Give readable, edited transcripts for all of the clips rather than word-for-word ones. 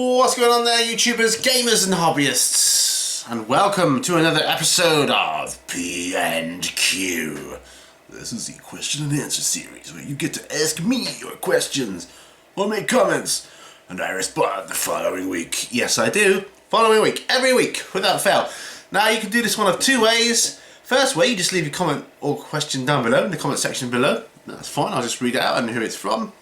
What's going on there, YouTubers, gamers and hobbyists? And welcome to another episode of P&Q. This is the question and answer series where you get to ask me your questions or make comments and I respond the following week. Yes, I do. Following week. Every week, without fail. Now, you can do this one of two ways. First way, you just leave your comment or question down below in the comment section below. That's fine, I'll just read it out and who it's from.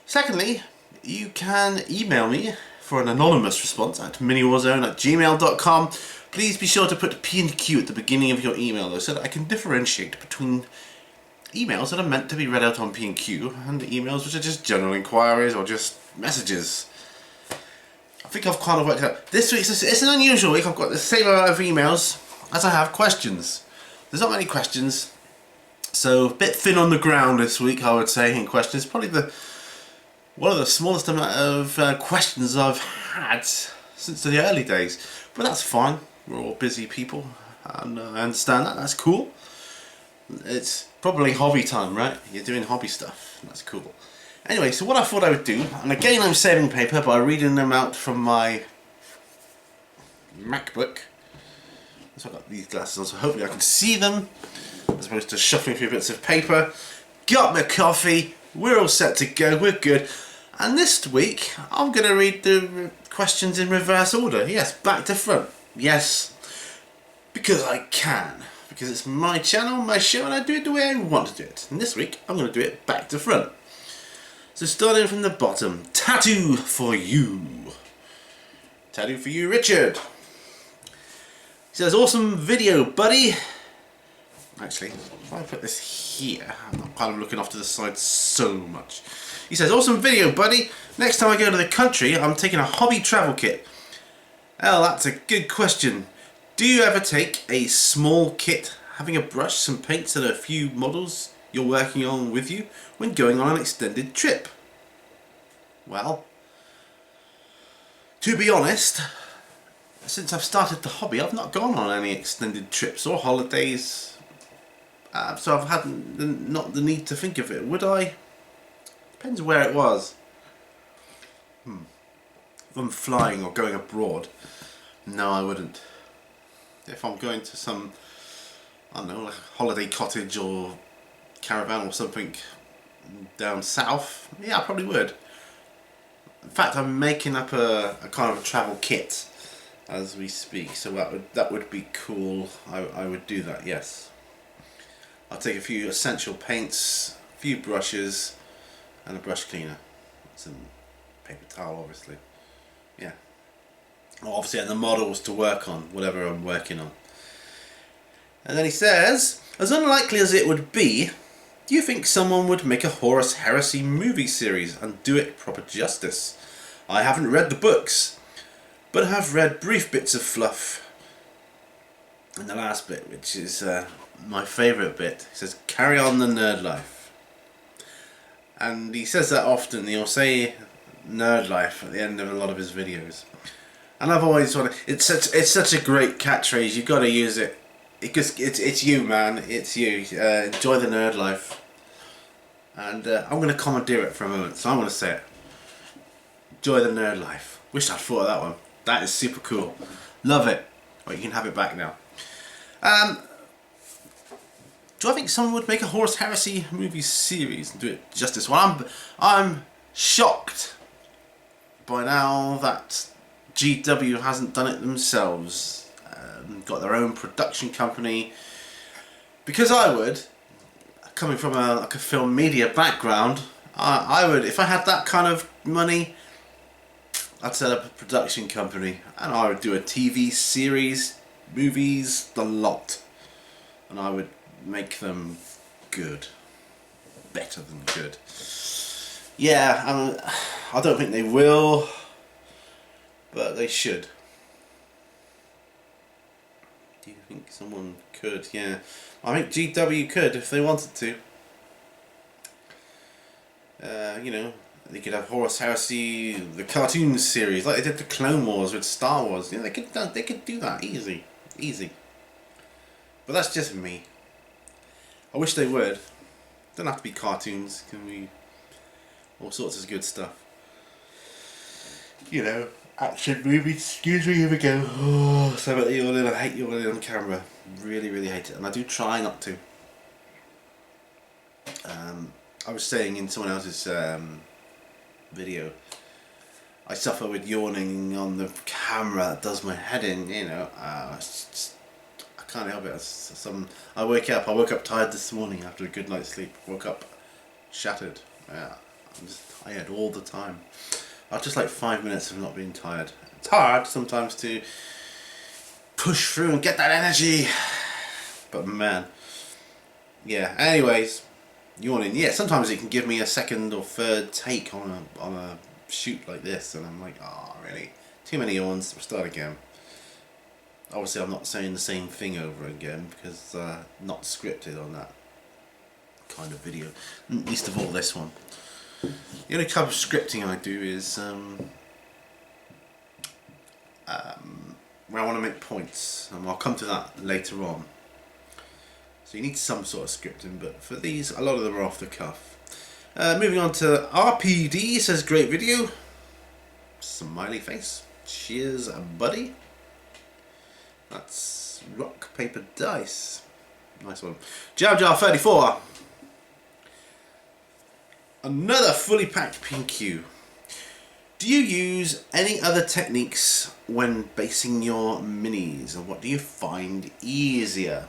Secondly, you can email me for an anonymous response at miniwarzone@gmail.com. Please be sure to put P&Q at the beginning of your email though, so that I can differentiate between emails that are meant to be read out on P&Q and emails which are just general inquiries or just messages. I think I've kind of worked out. This week, it's an unusual week. I've got the same amount of emails as I have questions. There's not many questions, so a bit thin on the ground this week, I would say, in questions. Probably one of the smallest amount of questions I've had since the early days. But that's fine. We're all busy people, and I understand that. That's cool. It's probably hobby time, right? You're doing hobby stuff. That's cool. Anyway, so what I thought I would do, and again I'm saving paper by reading them out from my MacBook. So I've got these glasses on, so hopefully I can see them, as opposed to shuffling through bits of paper. Got my coffee, we're all set to go, we're good. And this week, I'm going to read the questions in reverse order. Yes, back to front. Yes, because I can. Because it's my channel, my show, and I do it the way I want to do it. And this week, I'm going to do it back to front. So starting from the bottom, tattoo for you. Tattoo for you, Richard. He says, awesome video, buddy. Actually, if I put this here, I'm not kind of looking off to the side so much. He says, awesome video, buddy. Next time I go to the country, I'm taking a hobby travel kit. Well, that's a good question. Do you ever take a small kit, having a brush, some paints and a few models you're working on with you when going on an extended trip? Well, to be honest, since I've started the hobby, I've not gone on any extended trips or holidays. So I've had not the need to think of it. Would I? Depends where it was. If I'm flying or going abroad, no, I wouldn't. If I'm going to some, I don't know, like a holiday cottage or caravan or something down south, yeah, I probably would. In fact, I'm making up a kind of a travel kit as we speak, so that would be cool. I would do that, yes. I'll take a few essential paints, a few brushes, and a brush cleaner. Some paper towel, obviously. Yeah. Well, obviously, and the models to work on, whatever I'm working on. And then he says, as unlikely as it would be, do you think someone would make a Horus Heresy movie series and do it proper justice? I haven't read the books, but have read brief bits of fluff. And the last bit, which is my favourite bit, he says, carry on the nerd life. And he says that often. He'll say nerd life at the end of a lot of his videos. And I've always wanted, it's such a great catchphrase, you've got to use it. Because it's you, man, it's you. Enjoy the nerd life. And I'm going to commandeer it for a moment, so I'm going to say it. Enjoy the nerd life. Wish I'd thought of that one. That is super cool. Love it. Well, you can have it back now. Do I think someone would make a Horus Heresy movie series and do it justice? Well, I'm shocked by now that GW hasn't done it themselves. Got their own production company. Because I would, coming from a film media background, I would, if I had that kind of money, I'd set up a production company and I would do a TV series, movies, the lot. And I would make them good. Better than good. Yeah, I don't think they will, but they should. Do you think someone could? Yeah. I think GW could if they wanted to. You know, they could have Horus Heresy, the cartoon series, like they did the Clone Wars with Star Wars. You know, they could do that easy. But that's just me. I wish they would. Don't have to be cartoons. Can be all sorts of good stuff. you know, action movie. Excuse me, here we go. Oh, so about yawning. I hate yawning on camera. Really, really hate it, and I do try not to. I was saying in someone else's video, I suffer with yawning on the camera. It does my head in, you know. It's just, I can't help it. I woke up tired this morning after a good night's sleep. Woke up shattered. Yeah, I'm just tired all the time. I've just like 5 minutes of not being tired. It's hard sometimes to push through and get that energy, but man, yeah. Anyways, yawning. Yeah, sometimes it can give me a second or third take on a shoot like this, and I'm like, oh really? Too many yawns. We'll start again. Obviously, I'm not saying the same thing over again because not scripted on that kind of video. Least of all this one. The only type of scripting I do is where I want to make points, and I'll come to that later on. So you need some sort of scripting, but for these, a lot of them are off the cuff. Moving on to RPD, says great video. Smiley face. Cheers, buddy. That's rock, paper, dice. Nice one. Jar34. Another fully packed PQ. Do you use any other techniques when basing your minis, and what do you find easier?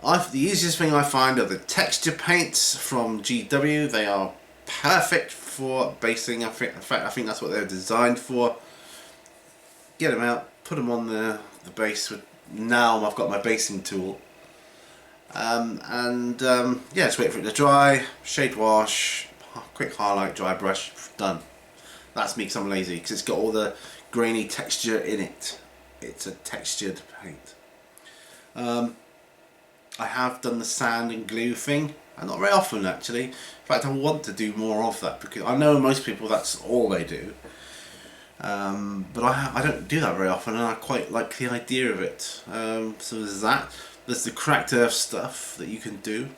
The easiest thing I find are the texture paints from GW. They are perfect for basing. In fact, I think that's what they're designed for. Get them out, put them on the base. Now I've got my basing tool. Yeah, just wait for it to dry, shade wash, quick highlight, dry brush, done. That's me because I'm lazy, because it's got all the grainy texture in it. It's a textured paint. I have done the sand and glue thing, and not very often actually. In fact, I want to do more of that because I know most people that's all they do. But I don't do that very often, and I quite like the idea of it. So there's that. There's the cracked earth stuff that you can do.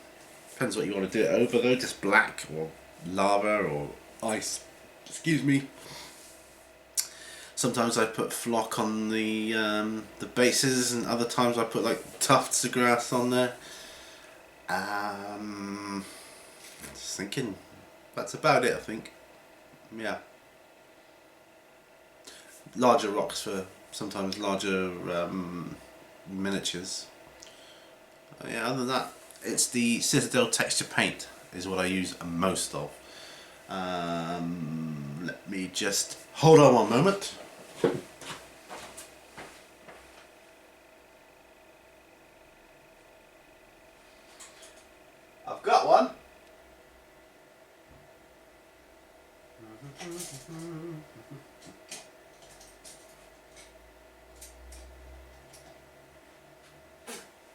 Depends what you want to do it over though, just black or lava or ice. Excuse me. Sometimes I put flock on the bases, and other times I put like tufts of grass on there. Just thinking, that's about it I think. Yeah. Larger rocks for sometimes larger miniatures. Yeah, other than that, it's the Citadel texture paint is what I use most of. Let me just hold on one moment. I've got one.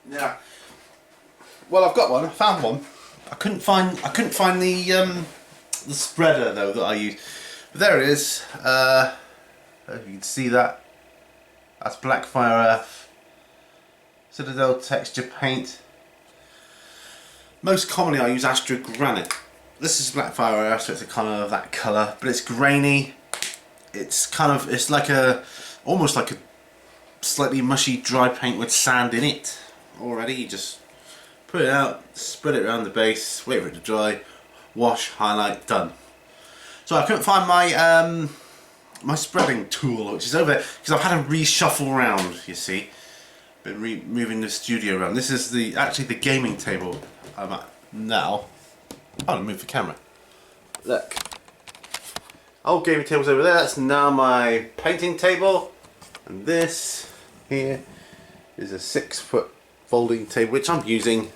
Yeah. Well, I've got one. I found one. I couldn't find the spreader though that I use. But there it is. If you can see that. That's Blackfire Earth. Citadel texture paint. Most commonly I use Astro Granite. This is Blackfire Earth, so it's a kind of that colour, but it's grainy. It's like almost like a slightly mushy dry paint with sand in it already. You just put it out, spread it around the base, wait for it to dry, wash, highlight, done. So I couldn't find my my spreading tool, which is over there, because I've had to reshuffle around, you see. Been moving the studio around. This is actually the gaming table I'm at now. I'll move the camera. Look. Old gaming table's over there. That's now my painting table. And this here is a 6-foot folding table, which I'm using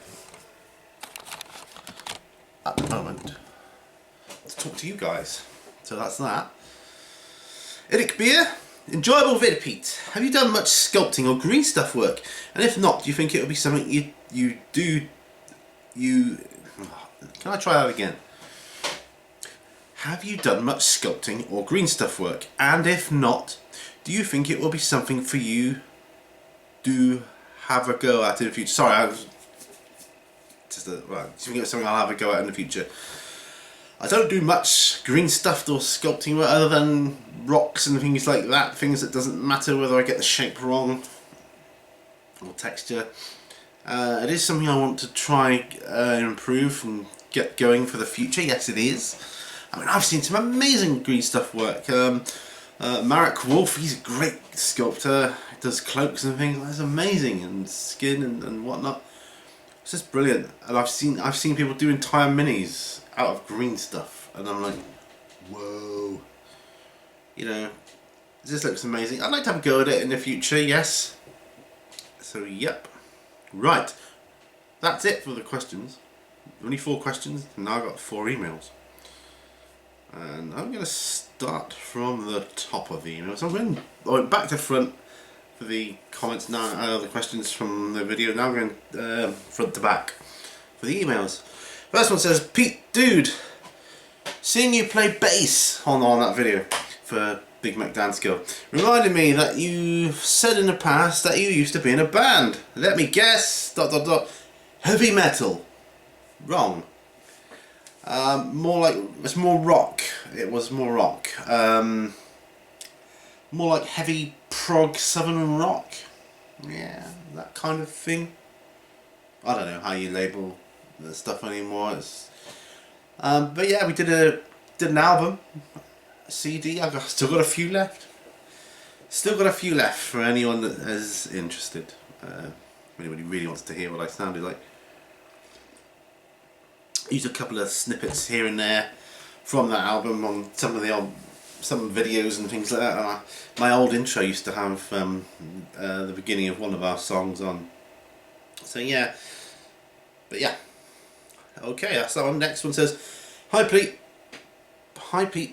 at the moment to talk to you guys. So that's that. Eric Beer, enjoyable vid, Pete. Have you done much sculpting or green stuff work? And if not, do you think it would be something you do? Can I try that again? Have you done much sculpting or green stuff work? And if not, do you think it will be something for you to have a go at in the future? Sorry, do you think it's something I'll have a go at in the future? I don't do much green stuff or sculpting work other than rocks and things like that, things that doesn't matter whether I get the shape wrong or texture. It is something I want to try and improve and get going for the future. Yes, it is. I mean, I've seen some amazing green stuff work. Marek Wolf, he's a great sculptor. He does cloaks and things. That's amazing, and skin and whatnot. It's just brilliant. And I've seen people do entire minis out of green stuff, and I'm like, whoa. You know, this looks amazing. I'd like to have a go at it in the future. Yes. So yep. Right. That's it for the questions. Only 4 questions. Now I've got 4 emails. And I'm going to start from the top of the email. So I went back to front for the comments now, the questions from the video. Now I'm going front to back for the emails. First one says, Pete, dude, seeing you play bass on that video for Big Mac Dance Girl reminded me that you've said in the past that you used to be in a band. Let me guess, ... heavy metal. Wrong. More like, it's more rock. It was more rock. More like heavy prog southern rock. Yeah, that kind of thing. I don't know how you label the stuff anymore. It's, but yeah, we did an album, a CD. I've still got a few left. Still got a few left for anyone that is interested. If anybody really wants to hear what I sounded like. Used a couple of snippets here and there from that album on some of the some videos and things like that. My old intro used to have the beginning of one of our songs on. So yeah, but yeah, okay. That's that one. Next one says, Hi Pete,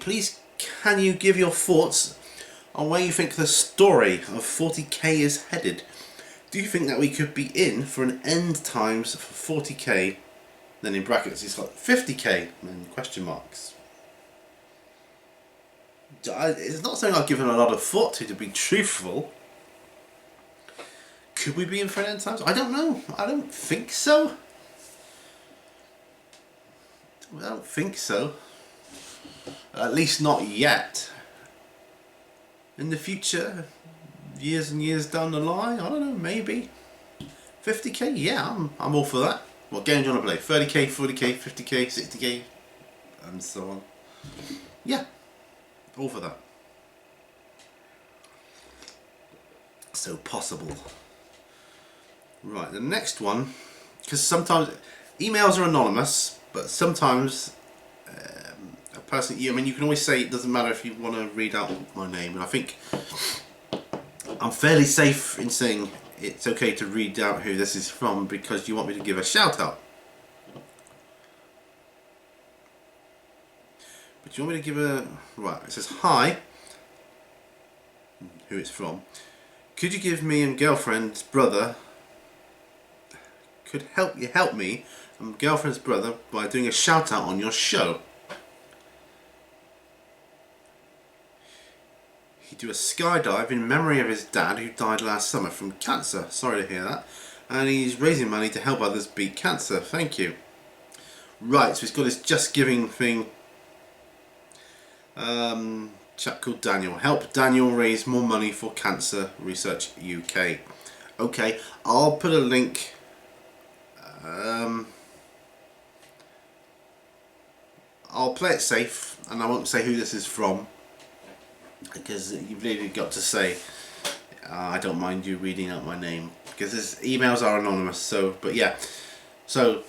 please can you give your thoughts on where you think the story of 40k is headed? Do you think that we could be in for an end times for 40k? Then in brackets it's got 50k and question marks. It's not something I've given a lot of thought to be truthful. Could we be in for an end times? I don't know. I don't think so. I don't think so. At least not yet. In the future, years and years down the line, I don't know, maybe 50k. Yeah, I'm all for that. What game do you want to play? 30k, 40k, 50k, 60k, and so on. Yeah, all for that. So possible. Right, the next one, because sometimes emails are anonymous, but sometimes a person, I mean, you can always say it doesn't matter if you want to read out my name, and I think I'm fairly safe in saying it's okay to read out who this is from because you want me to give a shout out. But you want me to give a... Right, it says, Hi, who it's from. Could you give me and girlfriend's brother... Could you help me and girlfriend's brother by doing a shout out on your show? He'd do a skydive in memory of his dad who died last summer from cancer. Sorry to hear that. And he's raising money to help others beat cancer. Thank you. Right, so he's got his Just Giving thing. Chap called Daniel. Help Daniel raise more money for Cancer Research UK. Okay, I'll put a link. I'll play it safe and I won't say who this is from. Because you've really got to say, I don't mind you reading out my name, because his emails are anonymous. So, but yeah, so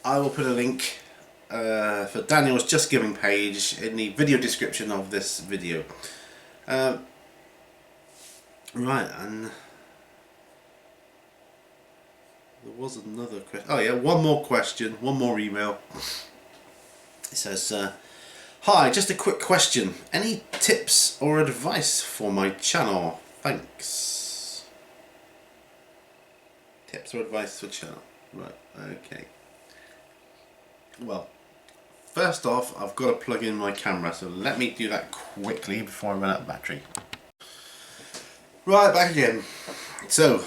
I will put a link for Daniel's Just Giving page in the video description of this video. Right, and there was another question. Oh yeah, one more question, one more email. It says, Hi, just a quick question. Any tips or advice for my channel? Thanks. Tips or advice for channel? Right, okay. Well, first off, I've got to plug in my camera, so let me do that quickly before I run out of battery. Right, back again. So,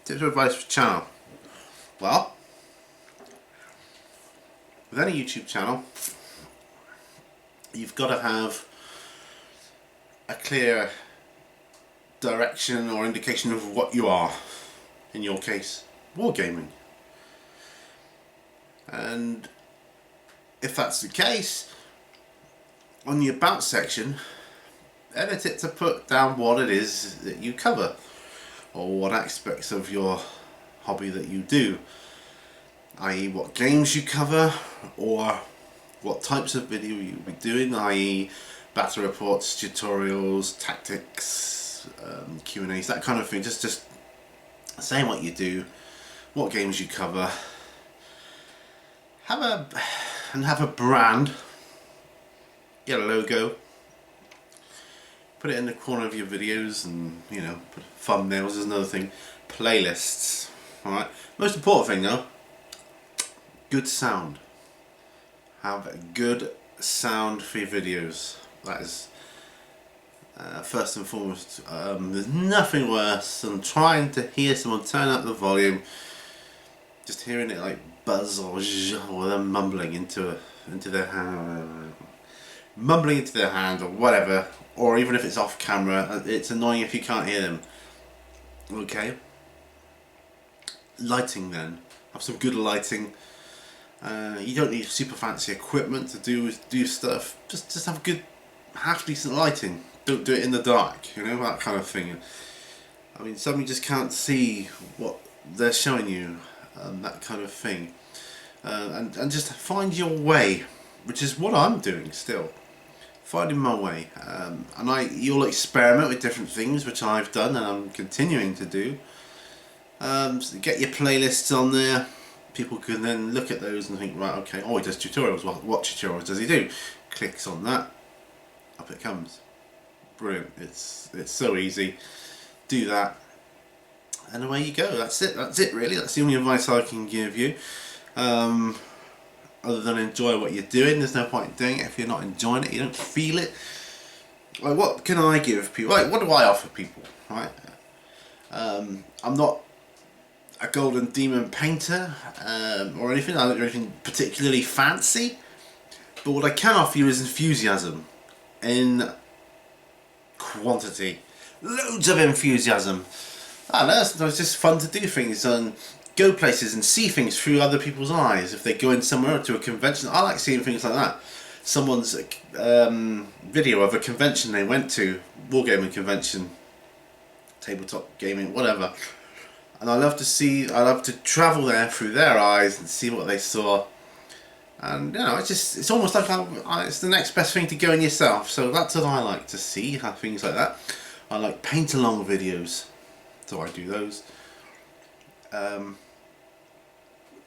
tips or advice for channel? Well, with any YouTube channel, you've got to have a clear direction or indication of what you are. In your case, wargaming. And if that's the case, on the about section, edit it to put down what it is that you cover, or what aspects of your hobby that you do, i.e. what games you cover, or what types of video you'll be doing, i.e. battle reports, tutorials, tactics, Q&As, that kind of thing. Just saying what you do, what games you cover, have a brand, get a logo, put it in the corner of your videos, and you know, put thumbnails is another thing, playlists. Alright, most important thing though, good sound. Have good sound for your videos. That is first and foremost. There's nothing worse than trying to hear someone turn up the volume, just hearing it like buzz or them mumbling into their hand, or whatever. Or even if it's off camera, it's annoying if you can't hear them. Okay. Lighting then. Have some good lighting. You don't need super fancy equipment to do stuff. Just have good, half decent lighting. Don't do it in the dark, you know, that kind of thing. I mean, some you just can't see what they're showing you, that kind of thing. And just find your way, which is what I'm doing still. Finding my way. And you'll experiment with different things, which I've done and I'm continuing to do. So get your playlists on there. People can then look at those and think, right, okay, oh, he does tutorials. What tutorials does he do? Clicks on that, up it comes. Brilliant. It's so easy. Do that, and away you go. That's it really. That's the only advice I can give you. Other than enjoy what you're doing. There's no point in doing it if you're not enjoying it, you don't feel it. Like, what can I give people? Like, what do I offer people? Right? I'm not a golden demon painter or anything. I don't do anything particularly fancy, but what I can offer you is enthusiasm in quantity. Loads of enthusiasm. I don't know, sometimes it's just fun to do things and go places and see things through other people's eyes. If they go in somewhere to a convention, I like seeing things like that. Someone's video of a convention they went to, wargaming convention, tabletop gaming, whatever. And I love to travel there through their eyes and see what they saw. And you know, it's almost like it's the next best thing to going yourself. So that's what I like to see, things like that. I like paint along videos, so I do those.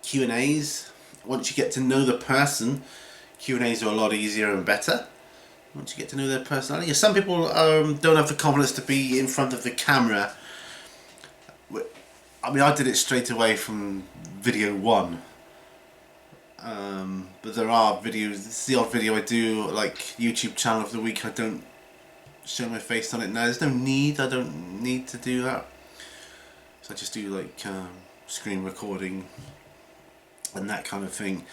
Q&As. Once you get to know the person, Q&As are a lot easier and better. Once you get to know their personality. Some people don't have the confidence to be in front of the camera. I mean, I did it straight away from video one. But there are videos, it's the odd video I do, like YouTube channel of the week, I don't show my face on it now. There's no need, I don't need to do that. So I just do like screen recording and that kind of thing.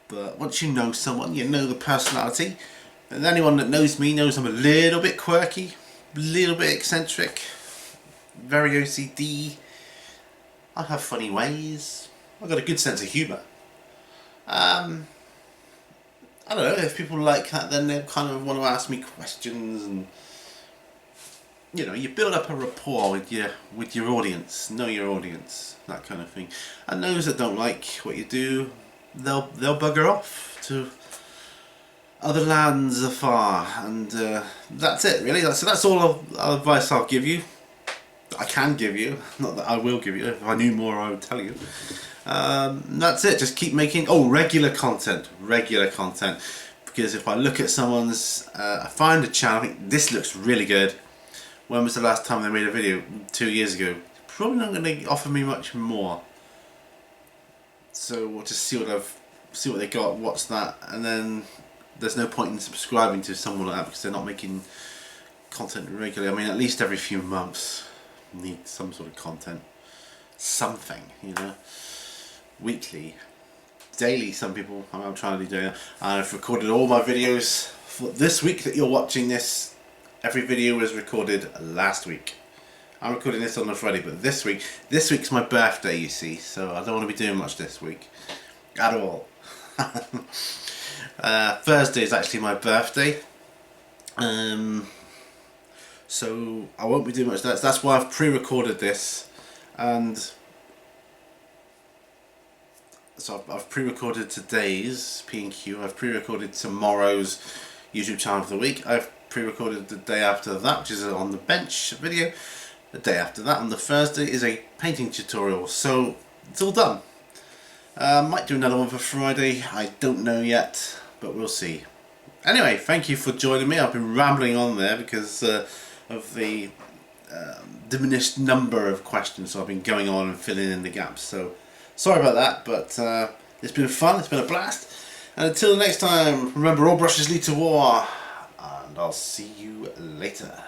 But once you know someone, you know the personality. And anyone that knows me knows I'm a little bit quirky, a little bit eccentric, very OCD. I have funny ways. I've got a good sense of humour. I don't know, if people like that, then they kind of want to ask me questions, and you know, you build up a rapport with your audience, know your audience, that kind of thing. And those that don't like what you do, they'll bugger off to other lands afar, and that's it really. So that's all advice I'll give you. I can give you, not that I will give you. If I knew more, I would tell you. That's it. Just keep making regular content. Because if I look at someone's, I find a channel, I think this looks really good. When was the last time they made a video? 2 years ago. Probably not going to offer me much more. So we'll just see what they got, watch that, and then there's no point in subscribing to someone like that because they're not making content regularly. I mean, at least every few months. Need some sort of content, something, you know, weekly, daily. Some people, I'm trying to be doing that. And I've recorded all my videos for this week that you're watching this. Every video was recorded last week. I'm recording this on a Friday, but this week's my birthday, you see, so I don't want to be doing much this week at all. Thursday is actually my birthday, so I won't be doing much. That's why I've pre-recorded this, and so I've pre-recorded today's P&Q, I've pre-recorded tomorrow's YouTube channel of the week, I've pre-recorded the day after that, which is on the bench video. The day after that, on the Thursday, is a painting tutorial, so it's all done. Might do another one for Friday, I don't know yet, but we'll see. Anyway, thank you for joining me. I've been rambling on there because of the diminished number of questions, so I've been going on and filling in the gaps, so sorry about that, but it's been fun, it's been a blast, and until next time, remember, all brushes lead to war, and I'll see you later.